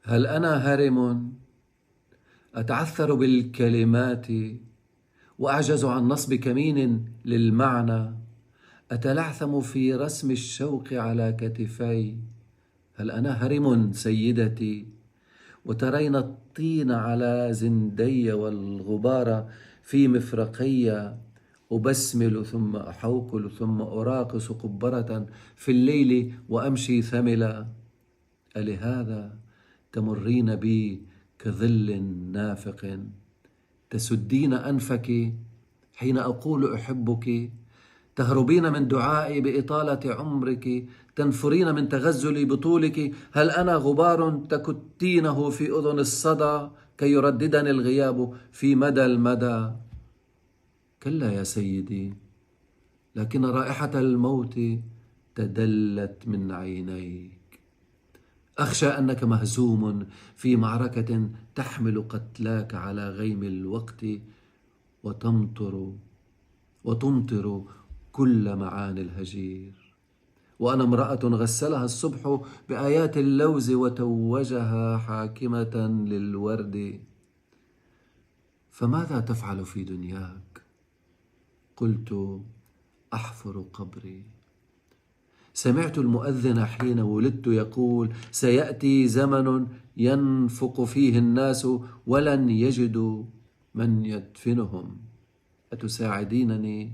هل أنا هرم أتعثر بالكلمات وأعجز عن نصب كمين للمعنى، أتلعثم في رسم الشوق على كتفي؟ هل أنا هرم سيدتي وترين الطين على زندي والغبار في مفرقي، أبسمل ثم أحوكل ثم أراقص قبرة في الليل وأمشي ثملا؟ ألهذا تمرين بي كظل نافق، تسدين أنفك حين أقول أحبك، تهربين من دعائي بإطالة عمرك، تنفرين من تغزلي بطولك؟ هل أنا غبار تكتينه في أذن الصدى كي يرددني الغياب في مدى المدى؟ كلا يا سيدي، لكن رائحة الموت تدلت من عينيك. أخشى أنك مهزوم في معركة تحمل قتلاك على غيم الوقت، وتمطر كل معاني الهجير، وأنا امرأة غسلها الصبح بآيات اللوز وتوجها حاكمة للورد. فماذا تفعل في دنياك؟ قلت: أحفر قبري. سمعت المؤذن حين ولدت يقول: سيأتي زمن ينفق فيه الناس ولن يجدوا من يدفنهم. أتساعدينني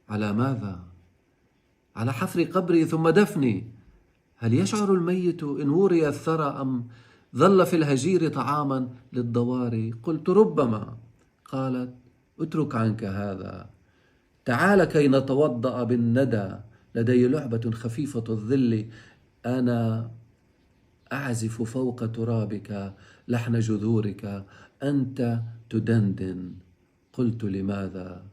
على ماذا؟ على حفر قبري ثم دفني. هل يشعر الميت إن وري الثرى أم ظل في الهجير طعاما للضواري؟ قلت: ربما. قالت: اترك عنك هذا، تعال كي نتوضأ بالندى، لدي لعبة خفيفة الظل، أنا أعزف فوق ترابك لحن جذورك، أنت تدندن. قلت: لماذا؟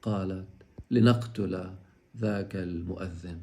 قالت: لنقتل ذاك المؤذن.